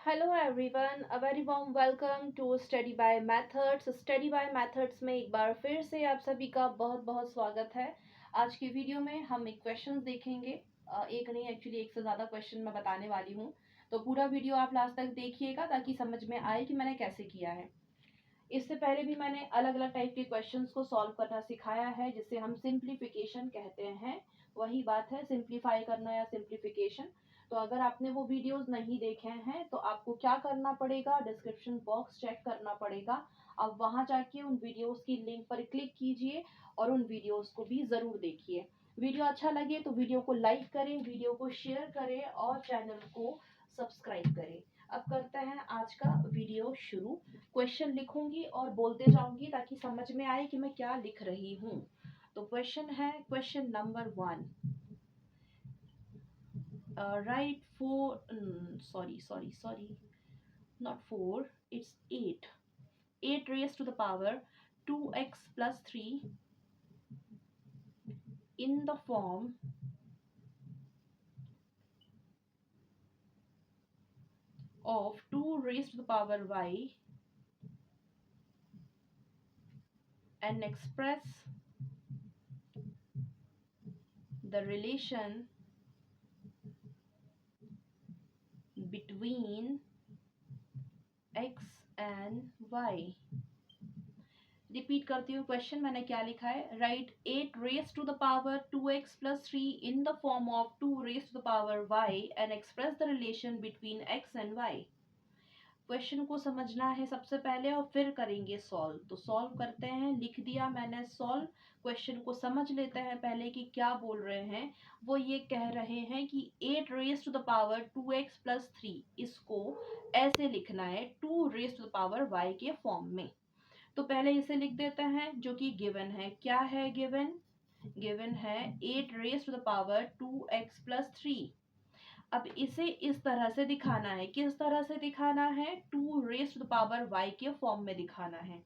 Hello everyone, a very warm welcome to study by methods. Study by methods में एक बार फिर से आप सभी का बहुत बहुत स्वागत है। आज की वीडियो में हम एक क्वेश्चन देखेंगे। एक नहीं, एक्चुअली एक से ज़्यादा क्वेश्चन मैं बताने वाली हूँ। तो पूरा वीडियो आप लास्ट तक देखिएगा ताकि समझ में आए कि मैंने कैसे किया है। इससे पहले भी मैंने अलग अलग टाइप के क्वेश्चंस को सॉल्व करना सिखाया है, जिसे हम सिंप्लीफिकेशन कहते हैं। वही बात है, सिंप्लीफाई करना या सिंप्लीफिकेशन। तो अगर आपने वो वीडियोस नहीं देखे हैं तो आपको क्या करना पड़ेगा, डिस्क्रिप्शन बॉक्स चेक करना पड़ेगा। आप वहां जाके उन वीडियोस की लिंक पर क्लिक कीजिए और उन वीडियोस को भी ज़रूर देखिए। वीडियो अच्छा लगे तो वीडियो को लाइक करें, वीडियो को शेयर करें और चैनल को सब्सक्राइब करें। अब करते हैं आज का वीडियो शुरू। क्वेश्चन लिखूंगी और बोलते जाऊंगी ताकि समझ में आए कि मैं क्या लिख रही हूँ। तो क्वेश्चन है, question number 1। Right four, sorry, not 4, it's 8. 8 raised to the power 2x plus 3 in the form of 2 raised to the power y, and express the relation between x and y. Repeat करती हूँ question मैंने क्या लिखा है। Write 8 raise to the power 2x plus 3 in the form of 2 raise to the power y and express the relation between x and y। Question को समझना है सबसे पहले और फिर करेंगे सॉल्व। तो सॉल्व करते हैं, लिख दिया मैंने सॉल्व। क्वेश्चन को समझ लेते हैं पहले कि क्या बोल रहे हैं। वो ये कह रहे हैं कि 8 raise to the power 2x plus 3, इसको ऐसे लिखना है 2 raise to the power y के फॉर्म में। तो पहले इसे लिख देते हैं जो कि गिवन है। क्या है गिवन? गिवन है 8 raise to the power 2x plus 3। अब इसे इस तरह से दिखाना है। किस तरह से दिखाना है? 2 raise to the power y के फॉर्म में दिखाना है।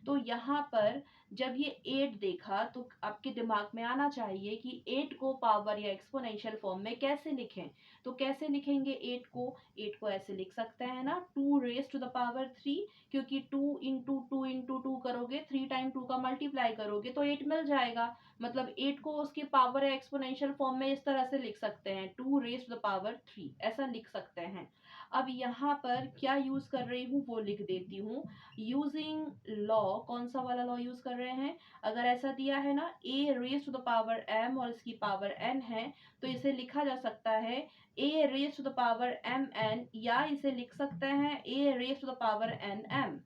तो यहाँ पर जब ये 8 देखा तो आपके दिमाग में आना चाहिए कि 8 को पावर या एक्सपोनेंशियल फॉर्म में कैसे लिखें। तो कैसे लिखेंगे 8 को? 8 को ऐसे लिख सकते हैं ना, 2 रेस टू द पावर 3, क्योंकि 2 इंटू 2 इंटू 2 करोगे, 3 टाइम 2 का मल्टीप्लाई करोगे तो 8 मिल जाएगा। मतलब 8 को उसके पावर या एक्सपोनेंशियल फॉर्म में इस तरह से लिख सकते हैं, 2 रेस टू द पावर 3, ऐसा लिख सकते हैं। अब यहाँ पर क्या यूज कर रही हूँ वो लिख देती हूँ। यूजिंग लॉ, कौन सा वाला लॉ यूज कर रहे हैं? अगर ऐसा दिया है ना a raise to the power m और इसकी पावर n है, तो इसे लिखा जा सकता है a raise to the power m n, या इसे लिख सकते हैं a raise to the power n m।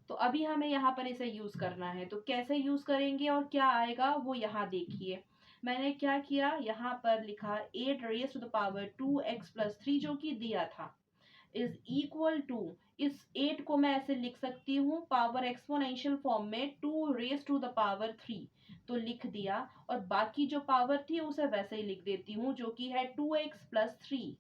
तो अभी हमें यहाँ पर इसे यूज करना है, तो कैसे यूज करेंगे और क्या आएगा वो यहाँ देखिए। मैंने क्या किया, यहाँ पर लिखा 8 raise to the power 2x plus 3 जो कि दिया था इज इक्वल टू, इस 8 को मैं ऐसे लिख सकती हूँ पावर एक्सपोनेंशियल फॉर्म में 2 रेज टू द पावर 3, तो लिख दिया। और बाकी जो पावर थी उसे वैसे ही लिख देती हूँ जो कि है 2x प्लस 3।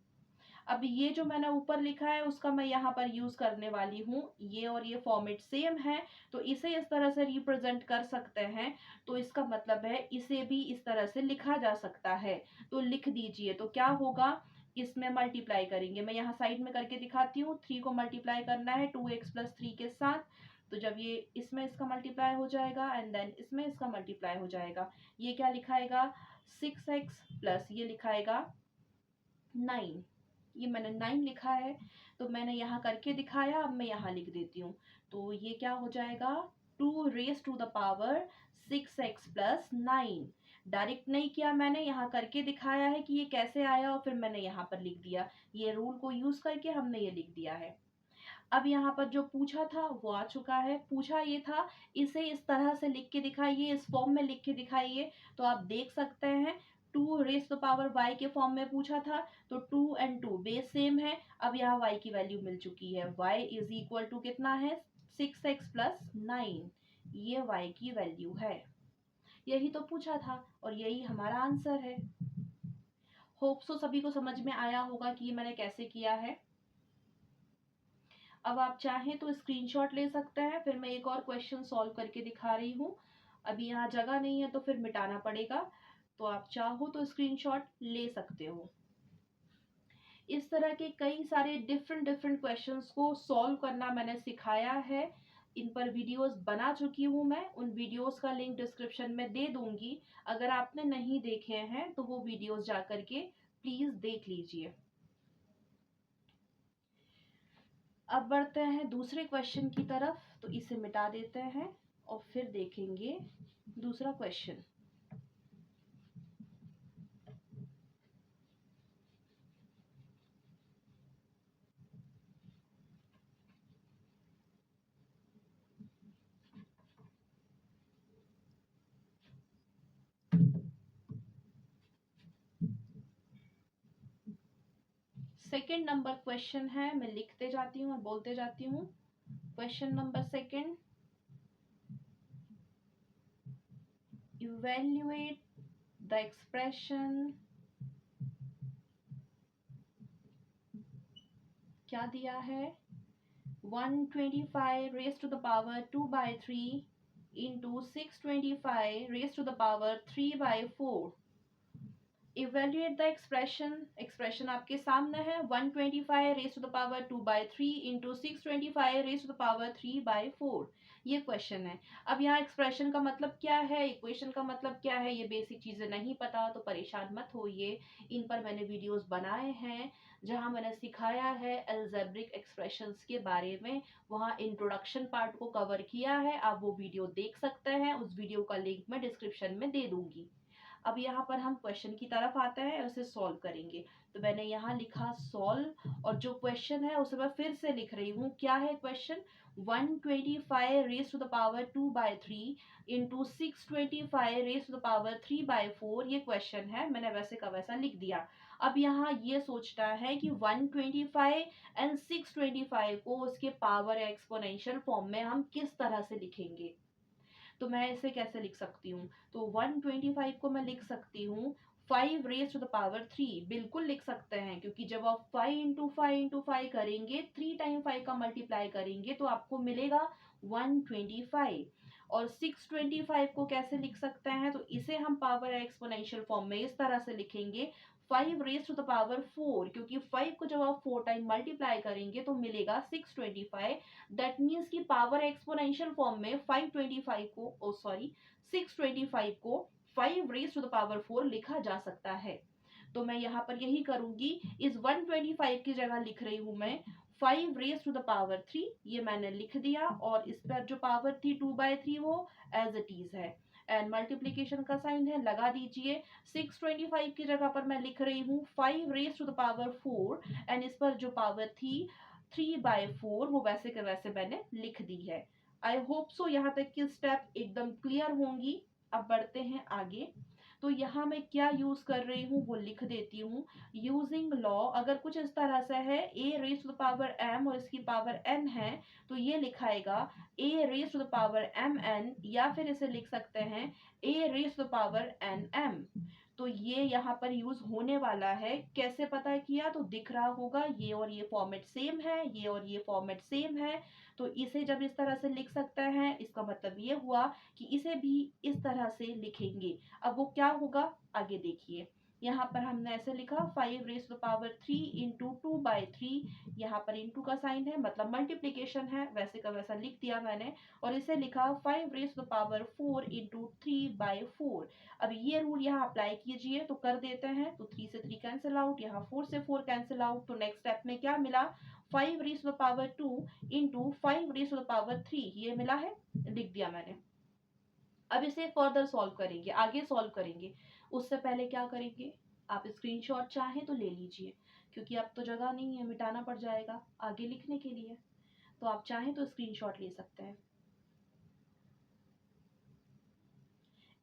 अब ये जो मैंने ऊपर लिखा है उसका मैं यहाँ पर यूज करने वाली हूँ। ये और ये फॉर्मेट सेम है तो इसे इस तरह से रिप्रेजेंट कर सकते हैं। तो इसका मतलब है इसे भी इस तरह से लिखा जा सकता है। तो लिख दीजिए। तो क्या होगा, इसमें मल्टीप्लाई करेंगे। मैं यहाँ साइड में करके दिखाती हूँ। 3 को मल्टीप्लाई करना है 2x प्लस 3 के साथ। तो जब ये इसमें इसका मल्टीप्लाई हो जाएगा एंड देन इसमें इसका मल्टीप्लाई हो जाएगा, ये क्या लिखाएगा 6x प्लस ये लिखाएगा 9। ये मैंने 9 लिखा है तो मैंने यहाँ करके दिखाया। अब मैं यहाँ लिख देती हूँ। तो ये क्या हो जाएगा 2 raise to the power 6x plus 9। Direct नहीं किया मैंने, यहाँ करके दिखाया है कि ये कैसे आया और फिर मैंने यहाँ पर लिख दिया। ये रूल को यूज करके हमने ये लिख दिया है। अब यहाँ पर जो पूछा था वो आ चुका है। पूछा ये था इसे इस तरह से लिख के दिखाइए, इस फॉर्म में लिख के दिखाइए। तो आप देख सकते हैं 2 रेज टू पावर y के फॉर्म में पूछा था, तो 2 एंड 2 बेस सेम है। अब यहाँ y की वैल्यू मिल चुकी है। y इज इक्वल टू कितना है 6x प्लस 9। ये y की वैल्यू है। यही तो पूछा था और यही हमारा आंसर है। होप सो सभी को समझ में आया होगा कि ये मैंने कैसे किया है। अब आप चाहें तो स्क्रीनशॉट ले सकते हैं, फिर मैं एक और क्वेश्चन सॉल्व करके दिखा रही हूँ। अभी यहाँ जगह नहीं है तो फिर मिटाना पड़ेगा, तो आप चाहो तो स्क्रीनशॉट ले सकते हो। इस तरह के कई सारे डिफरेंट डिफरेंट क्वेश्चंस को सॉल्व करना मैंने सिखाया है। इन पर वीडियोस बना चुकी हूँ मैं, उन वीडियोस का लिंक डिस्क्रिप्शन में दे दूंगी। अगर आपने नहीं देखे हैं तो वो वीडियोस जा करके प्लीज देख लीजिए। अब बढ़ते हैं दूसरे क्वेश्चन की तरफ, तो इसे मिटा देते हैं और फिर देखेंगे दूसरा क्वेश्चन। सेकंड नंबर क्वेश्चन है, मैं लिखते जाती हूँ और बोलते जाती हूँ। Question number second, evaluate the expression, क्या दिया है, 125 raise to the power 2/3 into 625 raise to the power 3/4। Evaluate the expression, expression आपके सामने है, 125 raise to the power 2/3 into 625 raise to the power 3/4। ये क्वेश्चन है। अब यहाँ एक्सप्रेशन का मतलब क्या है, इक्वेशन का मतलब क्या है, ये बेसिक चीजें नहीं पता तो परेशान मत होइए। इन पर मैंने वीडियोस बनाए हैं जहां मैंने सिखाया है एल्जेब्रिक एक्सप्रेशंस के बारे में, वहां इंट्रोडक्शन पार्ट को कवर किया है। आप वो वीडियो देख सकते हैं, उस वीडियो का लिंक मैं डिस्क्रिप्शन में दे दूंगी। अब यहाँ पर हम क्वेश्चन की तरफ आते हैं, उसे सॉल्व करेंगे। तो मैंने यहाँ लिखा सॉल्व, और जो क्वेश्चन है उसे मैं फिर से लिख रही हूँ। क्या है question, 125 raise to the power 2/3 into 625 raise to the power 3/4, ये क्वेश्चन है। मैंने वैसे का वैसा लिख दिया। अब यहाँ ये सोचता है कि 125 एंड 625 को उसके पावर एक्सपोनेंशियल फॉर्म में हम किस तरह से लिखेंगे। तो मैं इसे कैसे लिख सकती हूँ, तो 125 को मैं लिख सकती हूँ 5 रेज टू द पावर 3, बिल्कुल लिख सकते हैं, क्योंकि जब आप 5 इंटू 5 इंटू 5 करेंगे, 3 टाइम 5 का मल्टीप्लाई करेंगे तो आपको मिलेगा 125। और 625 को कैसे लिख सकते हैं, तो इसे हम पावर एक्सपोनेंशियल फॉर्म में इस तरह से लिखेंगे 5 रेज टू द पावर 4, क्योंकि 5 को जब आप 4 टाइम मल्टीप्लाई करेंगे तो मिलेगा 625। दैट मीन्स कि पावर एक्सपोनेंशियल फॉर्म में 525 को, ओ सॉरी, 625 को 5 रेज टू द पावर 4 लिखा जा सकता है। तो मैं यहाँ पर यही करूंगी, इस 125 की जगह लिख रही हूं मैं 5 रेज टू द पावर 3, ये मैंने लिख दिया। और इस पर जो पावर थी 2/3 वो एज इट इज है, एंड मल्टीप्लीकेशन का साइन है, लगा दीजिए। 625 की जगह पर मैं लिख रही हूँ 5 raise to the power 4, and इस पर जो पावर थी 3/4, वो वैसे के वैसे मैंने लिख दी है। आई होप सो यहाँ तक की स्टेप एकदम क्लियर होंगी। अब बढ़ते हैं आगे। तो यहाँ मैं क्या यूज कर रही हूँ वो लिख देती हूँ। यूजिंग लॉ, अगर कुछ इस तरह से है a raise to the power m और इसकी पावर n है, तो ये लिखाएगा a raise to the power mn, या फिर इसे लिख सकते हैं a raise to the power nm। तो ये यहाँ पर यूज होने वाला है। कैसे पता किया, तो दिख रहा होगा ये और ये फॉर्मेट सेम है, ये और ये फॉर्मेट सेम है। तो इसे जब इस तरह से लिख सकते हैं, इसका मतलब ये हुआ कि इसे भी इस तरह से लिखेंगे। अब वो क्या होगा आगे देखिए। यहाँ पर हमने ऐसे लिखा 5 रेज टू पावर 3 इंटू 2/3, यहाँ पर इंटू का साइन है, मतलब मल्टीप्लीकेशन है, वैसे का वैसा लिख दिया मैंने। और इसे लिखा 5 रेज टू पावर 4 इंटू 3/4। अब ये रूल यहाँ अप्लाई कीजिए तो कर देते हैं, तो 3 से 3 कैंसिल आउट, यहाँ 4 से 4 कैंसिल आउट। तो नेक्स्ट स्टेप में क्या मिला, 5 raise to power 2 into 5 raise to power 3, ये मिला है, लिख दिया मैंने। अब इसे फर्दर सॉल्व करेंगे, आगे सॉल्व करेंगे। उससे पहले क्या करेंगे, आप स्क्रीनशॉट चाहें तो ले लीजिए, क्योंकि अब तो जगह नहीं है, मिटाना पड़ जाएगा आगे लिखने के लिए। तो आप चाहें तो स्क्रीनशॉट ले सकते हैं।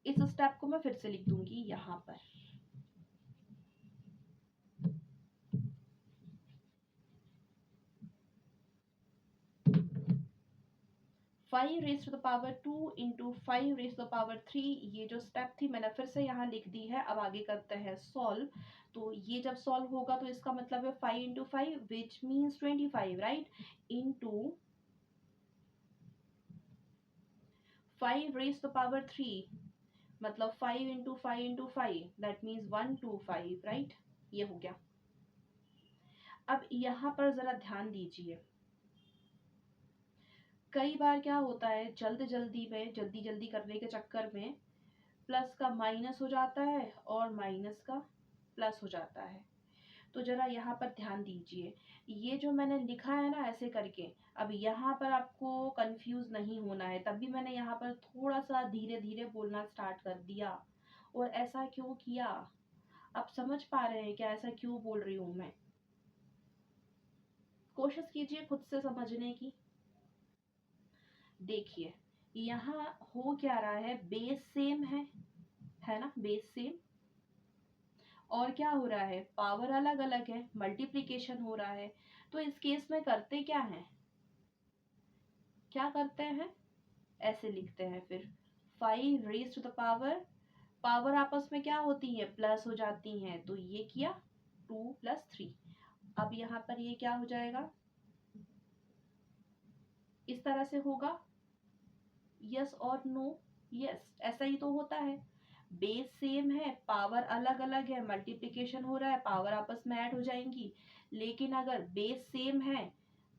इस स्टेप को मैं फिर से लिख दूंगी यहाँ पर। 5 raise to the power 2 into 5 raise to the power 3, ये जो स्टेप थी मैंने फिर से यहाँ लिख दी है। अब आगे करते हैं सॉल्व। तो ये जब सॉल्व होगा तो इसका मतलब है 5 into 5 which means 25, right, into 5 raise to the power 3, मतलब 5 into 5 into 5, that means 125, right, ये हो गया। अब यहाँ पर ज़रा ध्यान दीजिए, कई बार क्या होता है जल्दी जल्दी करने के चक्कर में प्लस का माइनस हो जाता है और माइनस का प्लस हो जाता है। तो जरा यहाँ पर ध्यान दीजिए, ये जो मैंने लिखा है ना ऐसे करके, अब यहाँ पर आपको कंफ्यूज नहीं होना है, तब भी मैंने यहाँ पर थोड़ा सा धीरे धीरे बोलना स्टार्ट कर दिया। और ऐसा क्यों किया, आप समझ पा रहे हैं क्या ऐसा क्यों बोल रही हूँ मैं? कोशिश कीजिए खुद से समझने की। देखिए यहाँ हो क्या रहा है, बेस सेम है ना, बेस सेम, और क्या हो रहा है, पावर अलग अलग है, मल्टीप्लिकेशन हो रहा है। तो इस केस में करते क्या है, क्या करते हैं, ऐसे लिखते हैं फिर 5 raise to the power, power आपस में क्या होती है, प्लस हो जाती हैं, तो ये किया 2 + 3। अब यहाँ पर ये क्या हो जाएगा, इस तरह से होगा, यस और नो, यस ऐसा ही तो होता है। बेस सेम है, पावर अलग अलग है, मल्टीप्लिकेशन हो रहा है, पावर आपस में ऐड हो जाएंगी। लेकिन अगर बेस सेम है,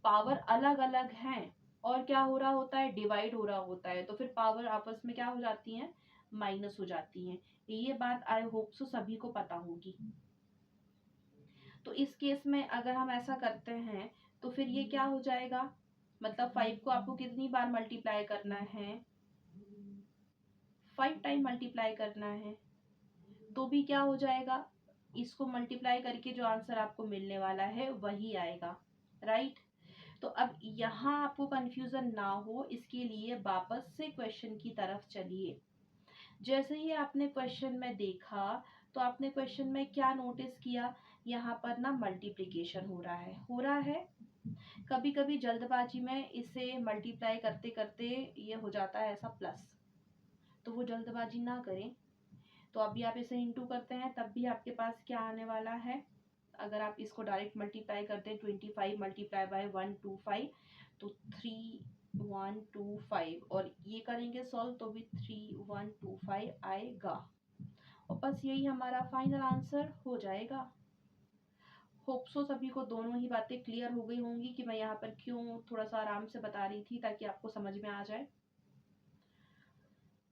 पावर अलग अलग है, और क्या हो रहा होता है, डिवाइड हो रहा होता है, तो फिर पावर आपस में क्या हो जाती है, माइनस हो जाती है। ये बात आई होप सो सभी को पता होगी। तो इस केस में अगर हम ऐसा करते हैं तो फिर ये क्या हो जाएगा, मतलब 5 को आपको कितनी बार मल्टीप्लाई करना है, 5 टाइम मल्टीप्लाई करना है, तो भी क्या हो जाएगा, इसको मल्टीप्लाई करके जो आंसर आपको मिलने वाला है वही आएगा, राइट। तो अब यहाँ आपको कंफ्यूजन ना हो इसके लिए वापस से क्वेश्चन की तरफ चलिए। जैसे ही आपने क्वेश्चन में देखा तो आपने क्वेश्चन में क्या नोटिस किया, यहाँ पर ना मल्टीप्लिकेशन हो रहा है। कभी कभी जल्दबाजी में इसे मल्टीप्लाई करते करते ये हो जाता है ऐसा प्लस, तो वो जल्दबाजी ना करें। तो अभी आप इसे इंटू करते हैं तब भी आपके पास क्या आने वाला है, अगर आप इसको डायरेक्ट मल्टीप्लाई करते हैं 25 मल्टीप्लाई बाय 125 तो 3125, और ये करेंगे सॉल्व तो भी 3125 आएगा, और बस यही हमारा फाइनल आंसर हो जाएगा। होप सो सभी को दोनों ही बातें क्लियर हो गई होंगी कि मैं यहाँ पर क्यों थोड़ा सा आराम से बता रही थी, ताकि आपको समझ में आ जाए।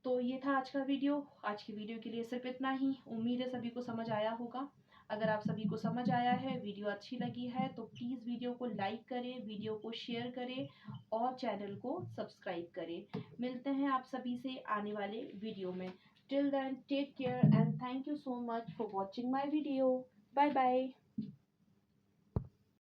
तो ये था आज का वीडियो, आज की वीडियो के लिए सिर्फ इतना ही। उम्मीद है सभी को समझ आया होगा। अगर आप सभी को समझ आया है, वीडियो अच्छी लगी है, तो प्लीज़ वीडियो को लाइक करें, वीडियो को शेयर करें और चैनल को सब्सक्राइब करें। मिलते हैं आप सभी से आने वाले वीडियो में। Till then take care and thank you so much for watching my video. Bye bye.